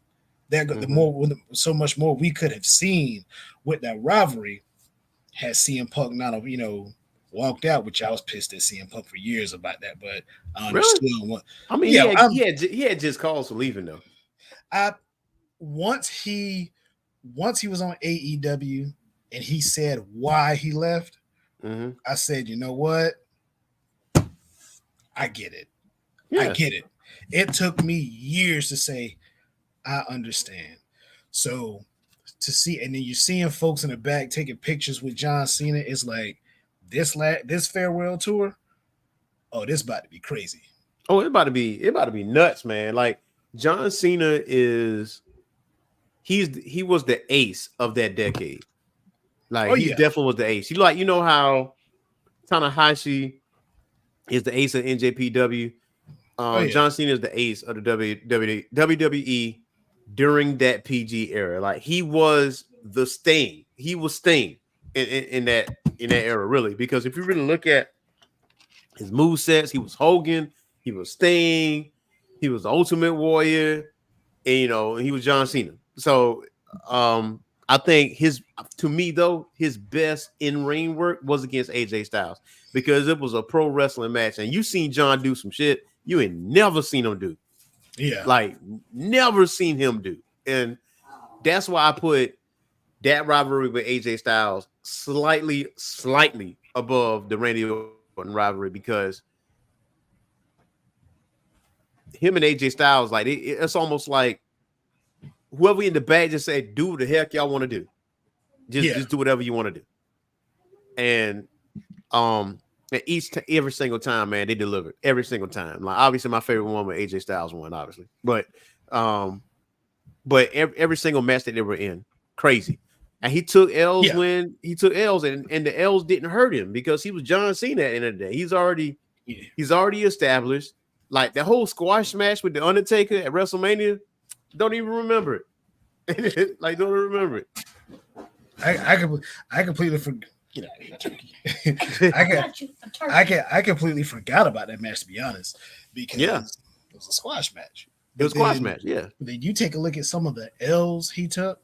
So much more we could have seen with that rivalry had CM Punk not have walked out. Which I was pissed at CM Punk for years about that, but I understood. Really? I mean, he had just cause for leaving though. Once he was on AEW and he said why he left, I said, you know what? I get it. Yeah. I get it. It took me years to say, I understand. So to see, and then you're seeing folks in the back taking pictures with John Cena, it's like this farewell tour. Oh, this about to be crazy. Oh, it about to be nuts, man. Like John Cena he was the ace of that decade. Like he definitely was the ace. You know how Tanahashi is the ace of NJPW. John Cena is the ace of the WWE during that PG era. Like he was the Sting. He was Sting in that era, really. Because if you really look at his movesets, he was Hogan, he was Sting, he was the Ultimate Warrior, and he was John Cena. So I think his best in-ring work was against AJ Styles because it was a pro wrestling match, and you seen John do some shit you ain't never seen him do. Yeah, like never seen him do, and that's why I put that rivalry with AJ Styles slightly above the Randy Orton rivalry because him and AJ Styles, like it's almost like whoever in the back just say, do what the heck y'all want to do. Just do whatever you want to do. And every single time, man, they delivered every single time. Like obviously my favorite one was AJ Styles one, obviously. But every single match that they were in, crazy. And he took L's when he took L's and the L's didn't hurt him because he was John Cena at the end of the day. He's already established. Like the whole squash match with the Undertaker at WrestleMania, don't even remember it. Like, don't remember it. I completely forgot. Get out of here, turkey. I completely forgot about that match, to be honest, because it was a squash match. It was a squash match, yeah. But then you take a look at some of the L's he took.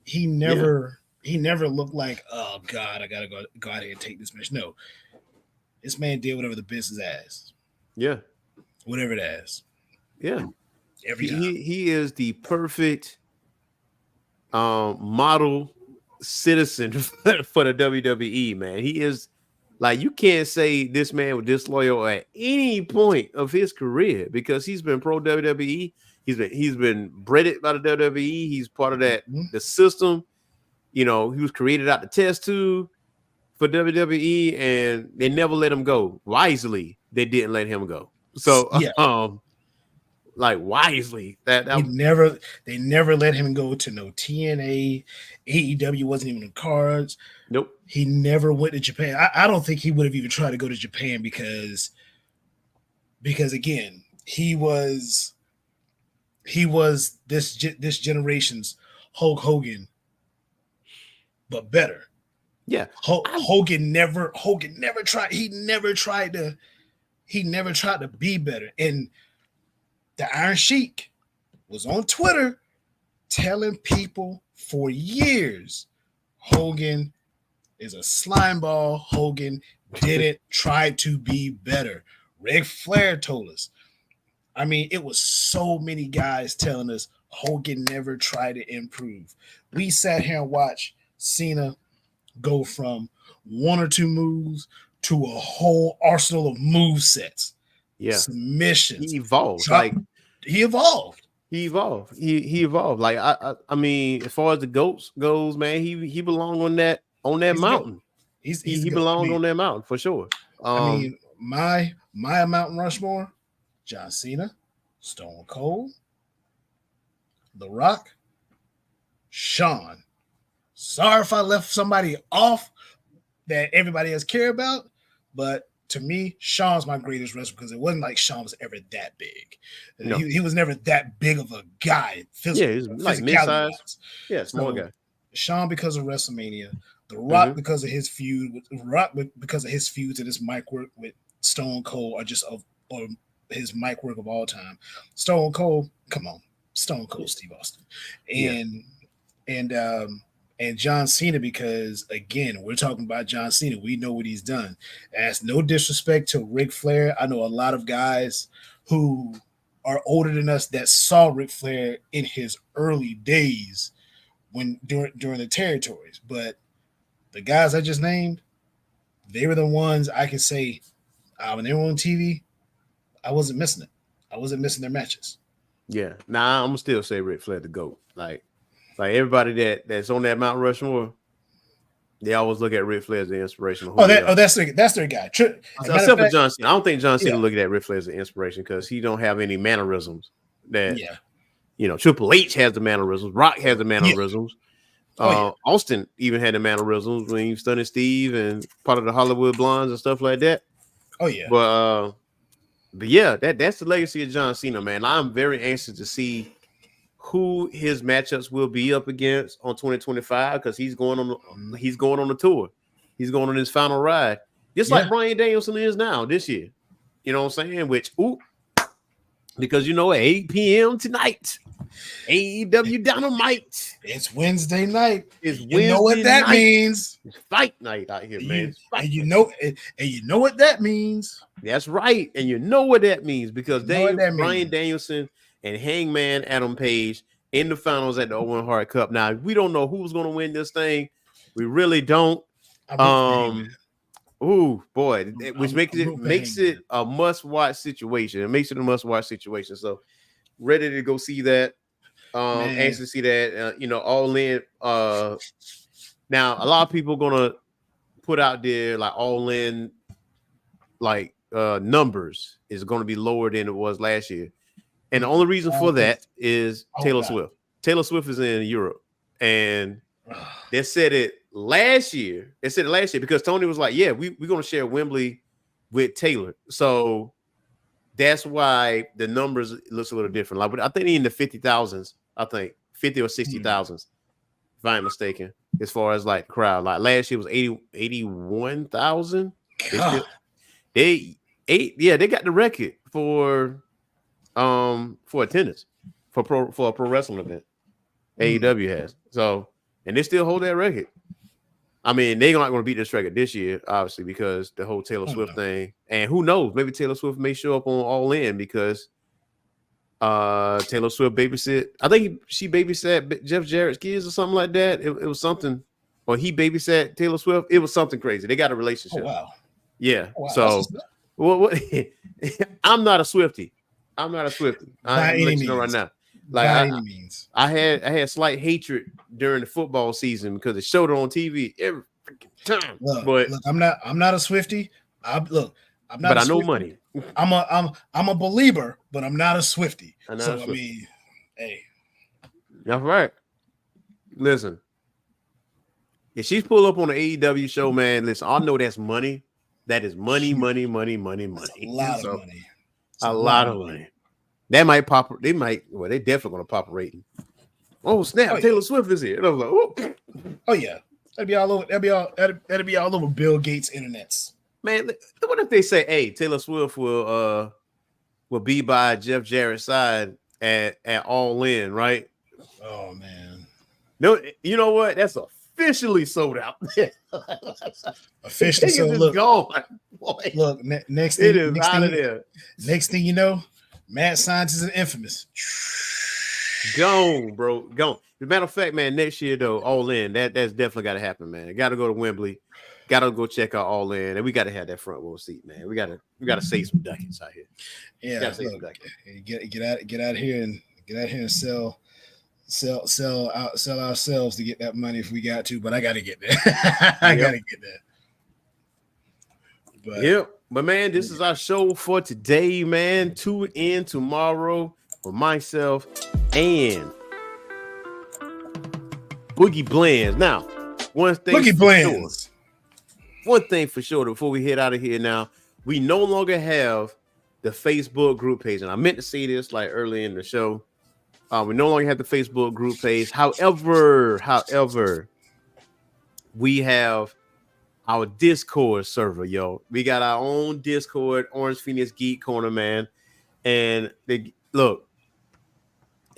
He never looked like, oh God, I gotta go out here and take this match. No, this man did whatever the business asked. Yeah, whatever it asked. Yeah, every time. He is the perfect model citizen for the WWE, man. He is like, you can't say this man was disloyal at any point of his career because he's been pro WWE. He's been bred by the WWE. He's part of that the system. He was created out the test tube. for WWE, and they never let him go. Wisely, they didn't let him go. So, Yeah. Like wisely, they never let him go to no TNA. AEW wasn't even in the cards. Nope. He never went to Japan. I don't think he would have even tried to go to Japan because again, he was this generation's Hulk Hogan, but better. Yeah. Hogan never tried. He never tried to be better. And the Iron Sheik was on Twitter telling people for years Hogan is a slime ball. Hogan didn't try to be better. Ric Flair told us. I mean, it was so many guys telling us Hogan never tried to improve. We sat here and watched Cena go from one or two moves to a whole arsenal of move sets. Yeah. Submissions. He evolved. He evolved. He evolved. Like I mean, as far as the goats goes, man, he belonged on that mountain. He belonged on that mountain for sure. I mean, my Mountain Rushmore: John Cena, Stone Cold, The Rock, Shawn. Sorry if I left somebody off that everybody else care about, but to me, Shawn's my greatest wrestler because it wasn't like Shawn was ever that big. No. He was never that big of a guy. Yeah, he's like mid-size. Yeah, small guy. Shawn because of WrestleMania. The Rock because of his feud. Because of his feuds and his mic work with Stone Cold are just or his mic work of all time. Stone Cold, come on, Stone Cold Steve Austin, and John Cena because again we're talking about John Cena. We know what he's done. That's no disrespect to Ric Flair. I know a lot of guys who are older than us that saw Ric Flair in his early days during the territories, but the guys I just named, they were the ones I can say when they were on TV, I wasn't missing it. I wasn't missing their matches. Yeah. Nah, I'm gonna still say Ric Flair the GOAT. Like everybody that's on that Mount Rushmore, they always look at Ric Flair as the inspiration. That's their guy. Except for John Cena. I don't think John Cena look at Ric Flair as an inspiration because he don't have any mannerisms that Triple H has the mannerisms, Rock has the mannerisms. Austin even had the mannerisms when he was stunning Steve and part of the Hollywood Blondes and stuff like that. Oh yeah. But yeah, that's the legacy of John Cena, man. I'm very anxious to see who his matchups will be up against on 2025 because he's going on the tour. He's going on his final ride, just like Bryan Danielson is now this year. You know what I'm saying? Because at 8 p.m. tonight, AEW Dynamite. It's Wednesday night. You know what that means? It's fight night out here, man. And you know what that means. That's right. And you know what that means because Bryan Danielson and Hangman Adam Page in the finals at the Owen Hart Cup. Now, we don't know who's going to win this thing. We really don't. Ooh, boy, which makes it a must-watch situation. It makes it a must-watch situation. So, ready to go see that. Anxious to see that. All in. Now, a lot of people gonna put out there like all in, like numbers is going to be lower than it was last year, and the only reason for that is Taylor Swift. Taylor Swift is in Europe, and they said it last year. They said it last year because Tony was like, "Yeah, we're going to share Wembley with Taylor," so that's why the numbers looks a little different. Like, I think in the 50,000s. I think 50 or 60,000, if I'm mistaken, as far as like the crowd. Like last year was 81,000. They got the record for attendance for a pro wrestling event. AEW has. So, and they still hold that record. I mean, they're not going to beat this record this year, obviously, because the whole Taylor Swift thing. And who knows? Maybe Taylor Swift may show up on All In because Taylor Swift babysit. I think she babysat Jeff Jarrett's kids or something like that. It was something, or he babysat Taylor Swift. It was something crazy. They got a relationship. Oh, wow. Yeah. Oh, wow. So, what? I'm not a Swiftie. I'm letting you know right now. Like I had slight hatred during the football season because it showed it on TV freaking time. Look, I'm not a Swiftie. I'm not. But I know money. I'm a believer, but I'm not a Swiftie. So I mean, hey, that's right. Listen, if she's pull up on an AEW show, man, listen, I know that's money. That is money. That's a lot of money. A lot of money. That might pop. They definitely gonna pop a rating. Oh snap! Taylor Swift is here. And I was like, oh yeah, that'd be all over. That'd be all over Bill Gates' internets. Man, what if they say, "Hey, Taylor Swift will be by Jeff Jarrett's side at All In," right? Oh man, no, you know what? That's officially sold out. Officially sold. Look, gone. Boy. Look, next thing, it is out of there. Next thing you know, Mad Scientist and Infamous. Gone, bro. Gone. As a matter of fact, man, next year though, All In, that's definitely got to happen, man. Got to go to Wembley. Got to go check out All In, and we got to have that front row seat, man. We got to save some ducats out here. Yeah, get out here and sell ourselves to get that money if we got to. But I got to get there. I got to get there. But yep. But man, this is our show for today, man. Tune in tomorrow for myself and Boogie Blends. Now, one thing Boogie Blends. One thing for sure, before we head out of here now, we no longer have the Facebook group page. And I meant to say this like early in the show. We no longer have the Facebook group page. However, we have our Discord server, yo. We got our own Discord, Orange Phoenix Geek Corner, man. And I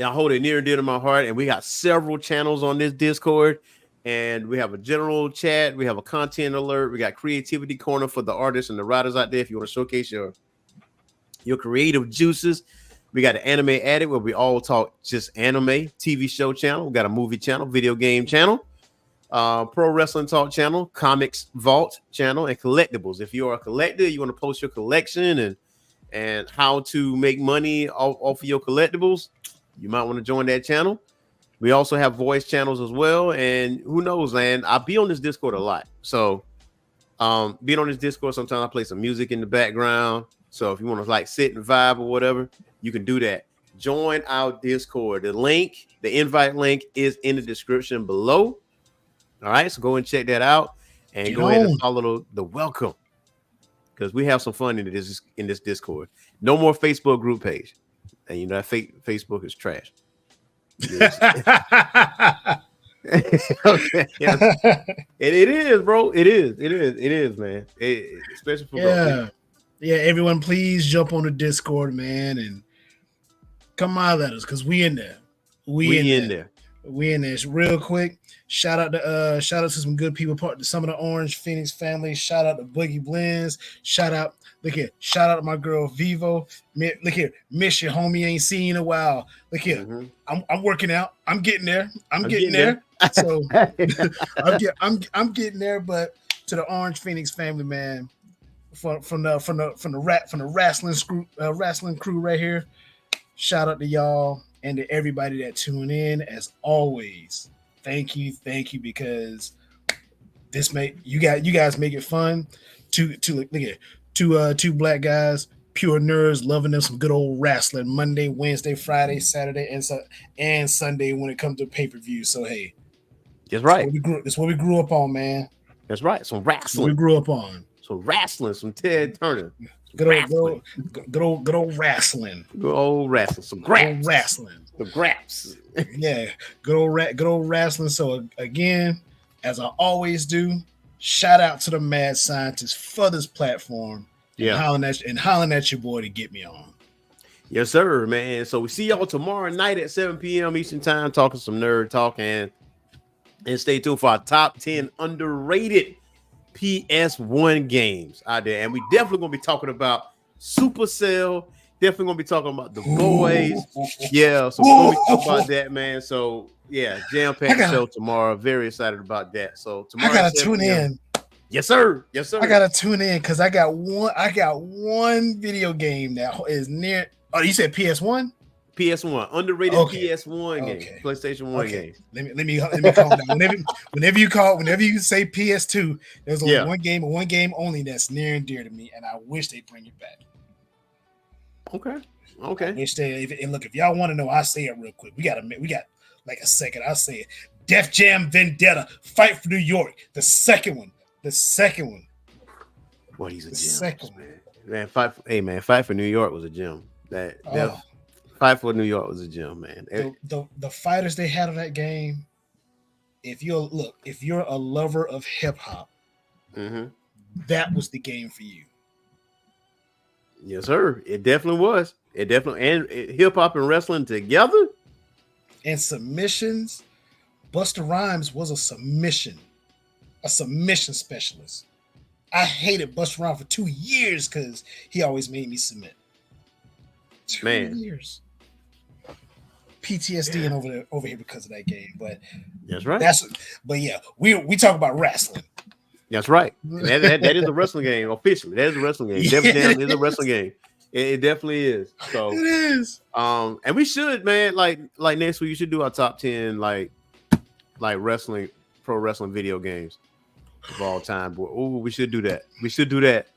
hold it near and dear to my heart. And we got several channels on this Discord. And we have a general chat. We have a content alert. We got creativity corner for the artists and the writers out there. If you want to showcase your creative juices, we got an anime addict where we all talk just anime TV show channel. We got a movie channel, video game channel, pro wrestling talk channel, comics vault channel, and collectibles. If you are a collector, you want to post your collection and how to make money off of your collectibles, you might want to join that channel. We also have voice channels as well. And who knows, man, I'll be on this Discord a lot. So being on this Discord, sometimes I play some music in the background. So if you want to like sit and vibe or whatever, you can do that. Join our Discord. The invite link is in the description below. All right, so go and check that out and go ahead and follow the welcome, because we have some fun in this Discord. No more Facebook group page. And you know that Facebook is trash. Yes. Okay. Yeah. It is, bro. It is, man. Especially for everyone, please jump on the Discord, man, and come out at us, because we in there. We in there. Real quick, shout out to some good people, part of some of the Orange Phoenix family. Shout out to Boogie Blends. Shout out to my girl Vivo. Look here, miss you, homie. Ain't seen you in a while. Look here, I'm working out. I'm getting there. I'm getting there. So I'm getting there. But to the Orange Phoenix family, man, from the wrestling crew right here. Shout out to y'all and to everybody that tuned in. As always, thank you, because this you guys make it fun. Two black guys, pure nerds, loving them some good old wrestling. Monday, Wednesday, Friday, Saturday, and Sunday when it comes to pay-per-view. So hey, that's right. That's what we grew up on, man. That's right. Some wrestling. We grew up on. Some wrestling. Some Ted Turner. Good old wrestling. Good old wrestling. Some graps. Wrestling. The graps. Yeah. Good old wrestling. So again, as I always do, shout out to the Mad Scientist for this platform. Yeah. And hollering at your boy to get me on. Yes, sir, man. So we see y'all tomorrow night at 7 p.m. Eastern Time, talking some nerd talk, and stay tuned for our top 10 underrated PS1 games out there. And we definitely gonna be talking about Supercell. Definitely gonna be talking about The Boys. Yeah, so we're gonna be talking about that, man. So yeah, jam-packed show tomorrow. Very excited about that. So tomorrow I gotta tune in. Yes, sir. I gotta tune in because I got one video game that is near. Oh, you said PS1? PS1, underrated PS1 game, PlayStation 1 game. Let me calm down. Whenever you say PS2, there's only one game only that's near and dear to me, and I wish they bring it back. Okay. I wish and look, if y'all want to know, I'll say it real quick. We got like a second. I'll say it. Def Jam Vendetta, Fight for New York. The second one. What he's a the gem, second man. Fight for New York was a gem. Fight for New York was a gem, man. The fighters they had on that game. If you're a lover of hip hop, that was the game for you. Yes, sir. It definitely was. And hip hop and wrestling together. And submissions. Busta Rhymes was a submission specialist. I hated Busta Rhymes for 2 years because he always made me submit. 2 years. PTSD over here because of that game, but that's right. But we talk about wrestling. That's right. That is a wrestling game officially. That is a wrestling game. Def Jam is a wrestling game. It definitely is. So it is. And we should, man. Like next week, you should do our top 10 like wrestling, pro wrestling video games of all time. Boy, we should do that.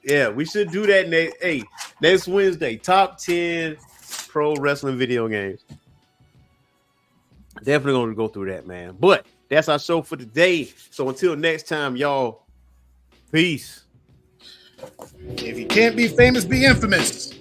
Yeah, we should do that next Wednesday. Top 10 pro wrestling video games. Definitely gonna go through that, man. But that's our show for today. So until next time, y'all. Peace. If you can't be famous, be infamous.